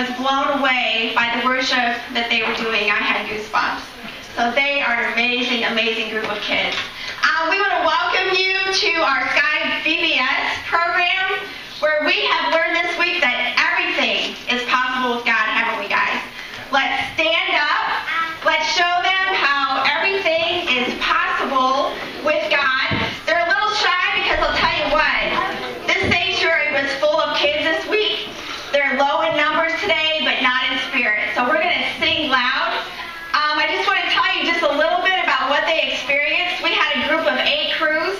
was blown away by the worship that they were doing. I had goosebumps. So they are an amazing, amazing group of kids. We want to welcome you to our Mcc Vbs program, where we have learned this week that everything is possible with God, haven't we, guys? Let's stand up. Let's show them how everything is possible with God. They're a little shy because I'll tell you what, this sanctuary was full of kids this week. They're low in numbers today, but not in spirit. So we're going to sing loud. I just want to tell you just a little bit about what they experienced. We had a group of 8 crews.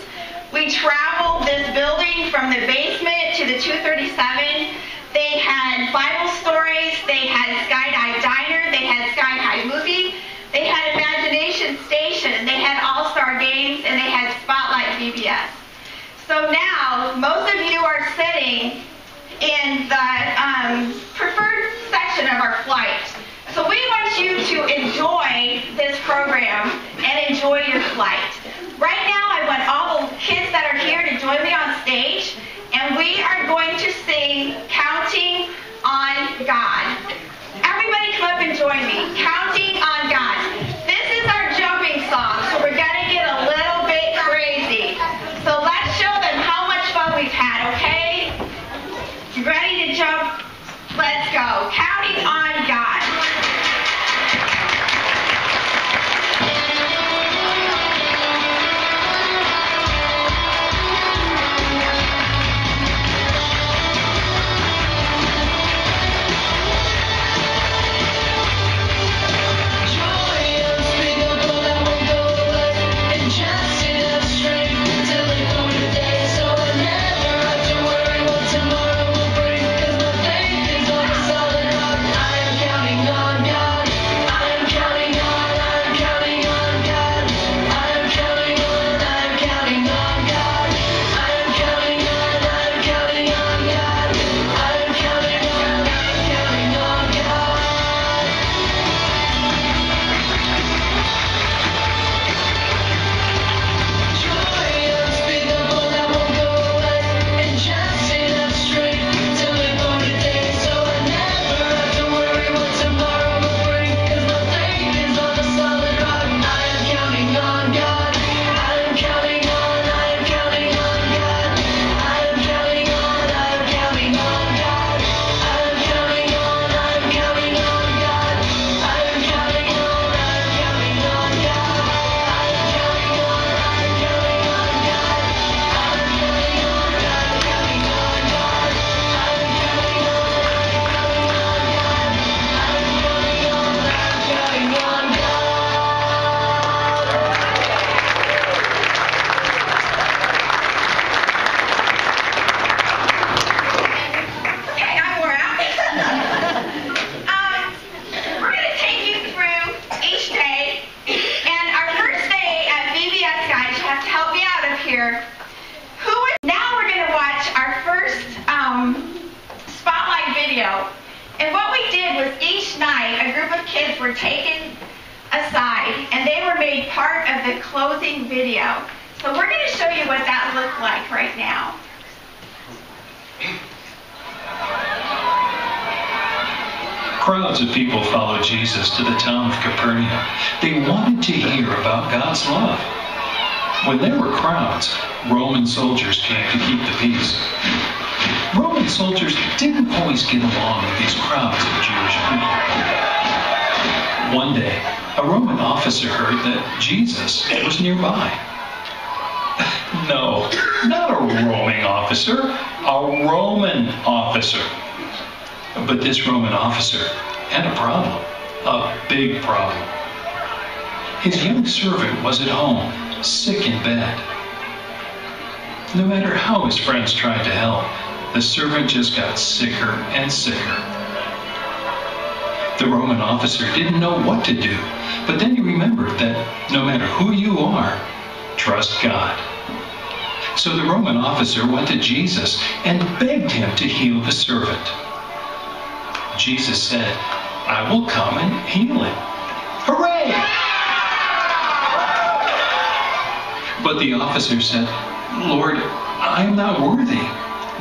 We traveled this building from the basement to the 237. They had Bible stories. They had Skydive Diner. They had Sky High Movie. They had Imagination Station. They had All-Star Games. And they had Spotlight VBS. So now, most of you are sitting in the preferred section of our flight. So we want you to enjoy this program and enjoy your flight. Right now, I want all the kids that are here to join me on stage, and we are going to sing Counting on God. Everybody come up and join me. Counting on God. This is our jumping song, so we're going to get a little bit crazy. So let's show them how much fun we've had, okay? You ready to jump? Let's go. Counting on God. Now we're going to watch our first spotlight video. And what we did was each night a group of kids were taken aside and they were made part of the closing video. So we're going to show you what that looked like right now. Crowds of people followed Jesus to the town of Capernaum. They wanted to hear about God's love. When there were crowds, Roman soldiers came to keep the peace. Roman soldiers didn't always get along with these crowds of Jewish people. One day, a Roman officer heard that Jesus was nearby. No, not a roaming officer, a Roman officer. But this Roman officer had a problem, a big problem. His young servant was at home, sick in bed. No matter how his friends tried to help, the servant just got sicker and sicker. The Roman officer didn't know what to do, but then he remembered that no matter who you are, trust God. So the Roman officer went to Jesus and begged him to heal the servant. Jesus said, "I will come and heal him." Hooray! But the officer said, "Lord, I am not worthy.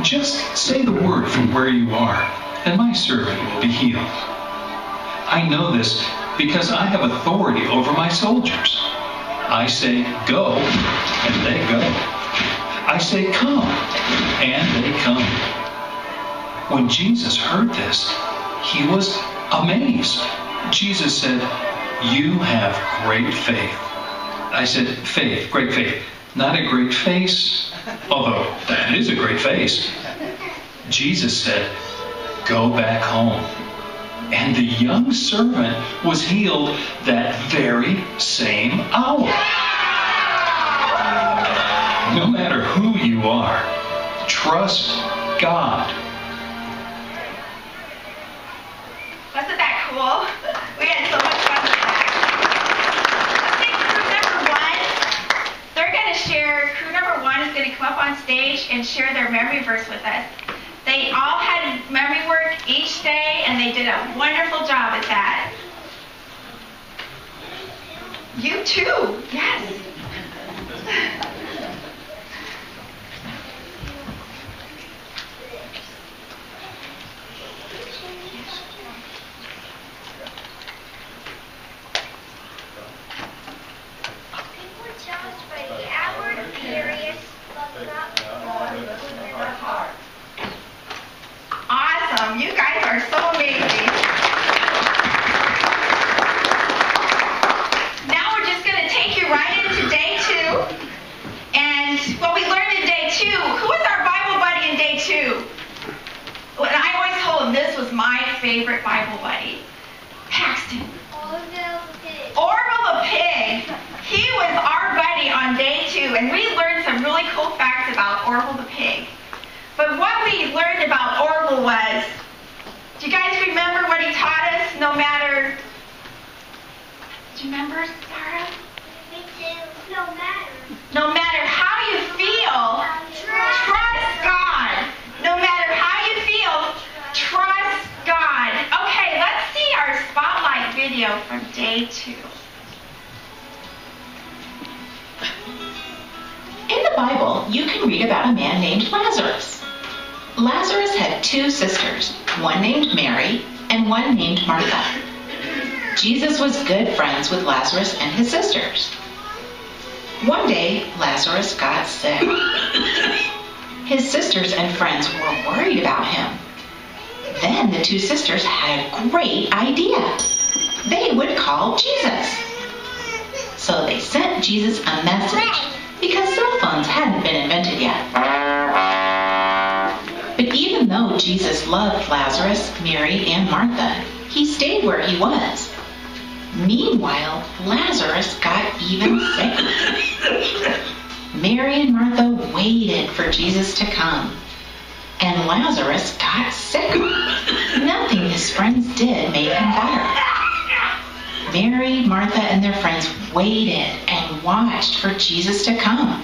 Just say the word from where you are, and my servant will be healed. I know this because I have authority over my soldiers. I say, go, and they go. I say, come, and they come. When Jesus heard this, he was amazed. Jesus said, you have great faith. I said, faith, great faith. Not a great face, although that is a great face. Jesus said, go back home. And the young servant was healed that very same hour. No matter who you are, trust God. Wasn't that cool? We had so much fun with that. Crew number one is going to come up on stage and share their memory verse with us. They all had memory work each day, and they did a wonderful job at that. You too, yes. Awesome. You guys are so amazing. Now we're just going to take you right into day 2. And what we learned in day 2, who was our Bible buddy in day 2? And I always told him this was my favorite Bible buddy. Paxton. Orville the pig. He was our buddy on day 2, and we learned some really cool facts about Orville the pig. But what we learned about Orville was, do you guys remember what he taught us? No matter, do you remember, Sarah? Me too. No matter. No matter how you feel, trust God. No matter how you feel, trust God. Okay, let's see our spotlight video from day 2. In the Bible, you can read about a man named Lazarus. Lazarus had 2 sisters, one named Mary and one named Martha. Jesus was good friends with Lazarus and his sisters. One day, Lazarus got sick. His sisters and friends were worried about him. Then the 2 sisters had a great idea. They would call Jesus. So they sent Jesus a message because cell phones hadn't been invented yet. But even though Jesus loved Lazarus, Mary, and Martha, he stayed where he was. Meanwhile, Lazarus got even sicker. Mary and Martha waited for Jesus to come, and Lazarus got sicker. Nothing his friends did made him better. Mary, Martha, and their friends waited and watched for Jesus to come.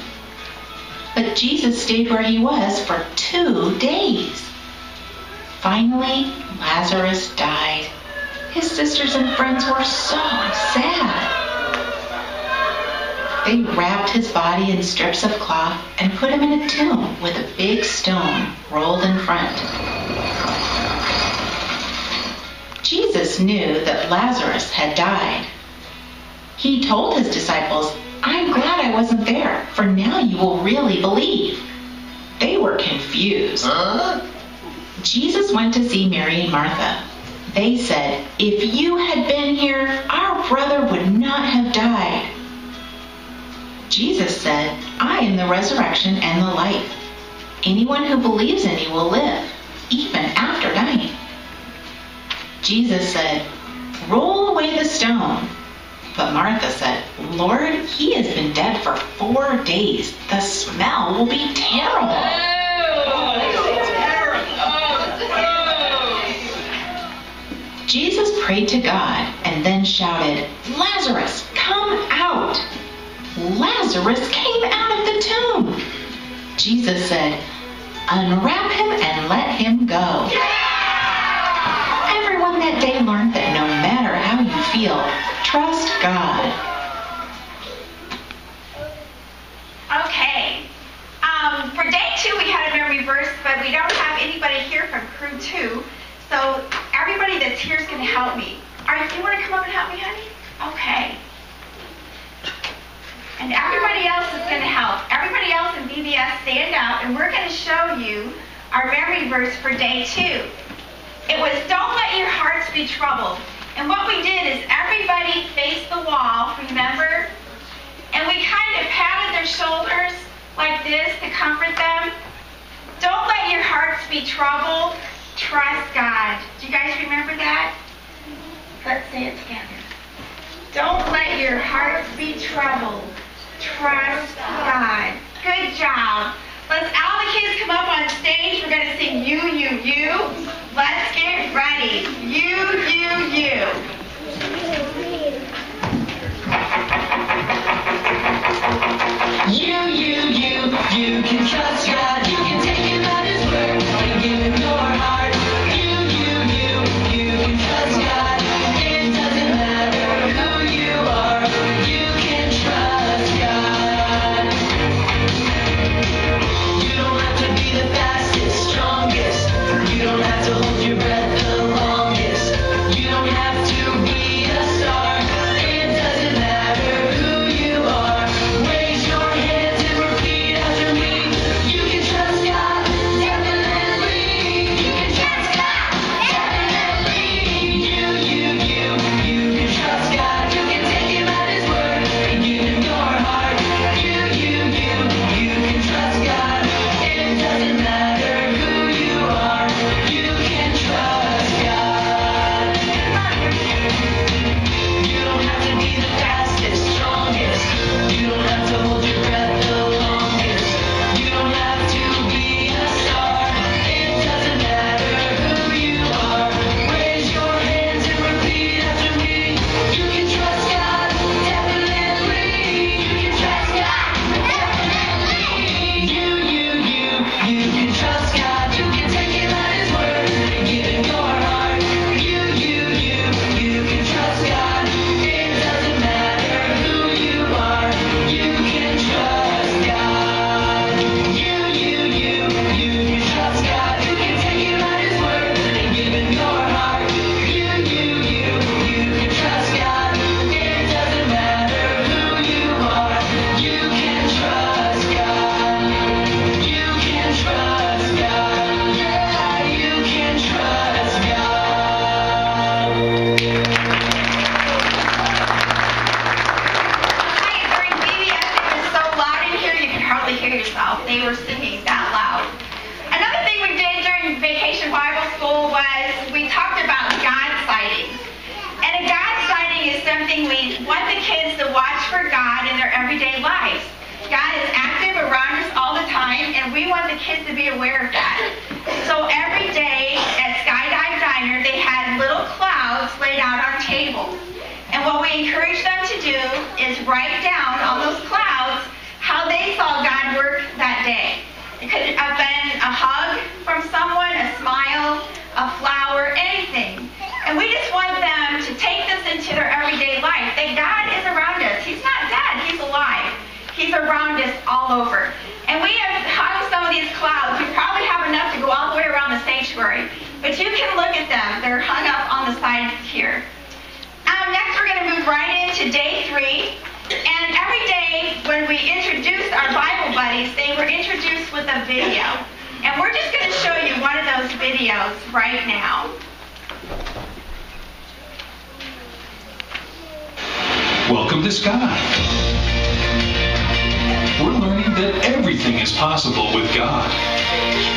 But Jesus stayed where he was for 2 days. Finally, Lazarus died. His sisters and friends were so sad. They wrapped his body in strips of cloth and put him in a tomb with a big stone rolled in front. Jesus knew that Lazarus had died. He told his disciples, "I'm glad I wasn't there, for now you will really believe." They were confused. Jesus went to see Mary and Martha. They said, "If you had been here, our brother would not have died." Jesus said, "I am the resurrection and the life. Anyone who believes in me will live, even after dying." Jesus said, "Roll away the stone." But Martha said, "Lord, he has been dead for 4 days. The smell will be terrible." Jesus prayed to God and then shouted, "Lazarus, come out!" Lazarus came out of the tomb. Jesus said, "Unwrap him and let him go." Everyone that day learned that no matter how you feel, trust God. Okay. For day 2, we had a memory verse, but we don't have anybody here from crew 2. So everybody that's here is going to help me. You want to come up and help me, honey? Okay. And everybody else is going to help. Everybody else in VBS, stand up, and we're going to show you our memory verse for day 2. It was, don't let your hearts be troubled. And what we did is everybody faced the wall, remember? And we kind of patted their shoulders like this to comfort them. Don't let your hearts be troubled. Trust God. Do you guys remember that? Let's say it together. Don't let your hearts be troubled. Trust God. Good job. Let's all the kids come up on stage. We're going to sing You, You, You. Let's get ready. You, You, You. You, you can trust God. You can take Him at His word and give Him your heart. You can trust God. It doesn't matter who you are. You can trust God. You don't have to be the fastest, strongest. You don't have to hold your breath the longest. You don't have to be a star. It doesn't matter who you are. Raise your hands and repeat after me. You can trust God, definitely. You can trust God, definitely. You can trust God. You can take Him at His word and give Him your heart. You can trust God. It doesn't matter who you are. You can trust God. You don't have to be the fastest, strongest. You don't have to hold your breath the longest. You don't have to be a star. It doesn't matter who you are. Raise your hands and repeat after me. You can trust God, definitely. You can trust God, definitely. You can trust God. You can take Him at His word and give Him your heart. You can trust God. It doesn't matter who you are. You can trust God. You can trust God. You can take Him at His word and give Him your heart. You can trust God. It doesn't matter who you are. You can trust God. You can trust God. Yeah, you can trust God. Hi, during VBS, it was so loud in here you could hardly hear yourself. They were singing that loud. Another thing we did during Vacation Bible School was we talked about God sightings. And a God sighting is something we want the kids to watch for God in their everyday lives. God is active around us all the time, and we want the kids to be aware of that. So every day at Skydive Diner, they had little clouds laid out on tables. And what we encourage them to do is write down on those clouds how they saw God work that day. It could have been a hug from someone, a smile, a flower, anything. And we just want them to take this into their everyday life, that God is around us. He's not dead, He's alive. He's around us all over. And we have hung some of these clouds. We probably have enough to go all the way around the sanctuary. But you can look at them. They're hung up on the sides here. Next, we're going to move right into day 3. And every day when we introduced our Bible buddies, they were introduced with a video. And we're just going to show you one of those videos right now. Welcome to Sky. We're learning that everything is possible with God.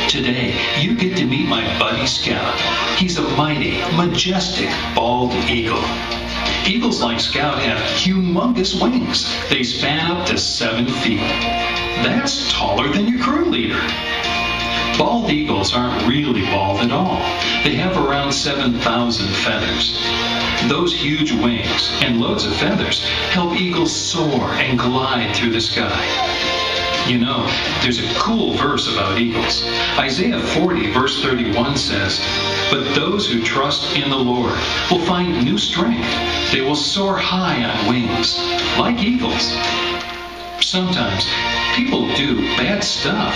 Today, you get to meet my buddy Scout. He's a mighty, majestic, bald eagle. Eagles like Scout have humongous wings. They span up to 7 feet. That's taller than your crew leader. Bald eagles aren't really bald at all. They have around 7,000 feathers. Those huge wings and loads of feathers help eagles soar and glide through the sky. You know, there's a cool verse about eagles. Isaiah 40, verse 31 says, "But those who trust in the Lord will find new strength. They will soar high on wings, like eagles." Sometimes people do bad stuff.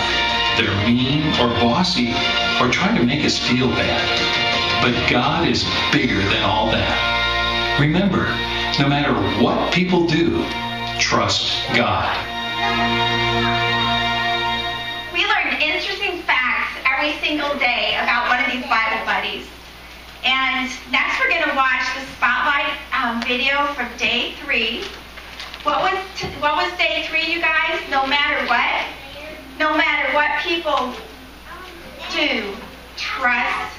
They're mean or bossy or try to make us feel bad. But God is bigger than all that. Remember, no matter what people do, trust God. We learn interesting facts every single day about one of these Bible buddies. And next we're going to watch the Spotlight video from day 3. What was day 3, you guys? No matter what? No matter what people do, trust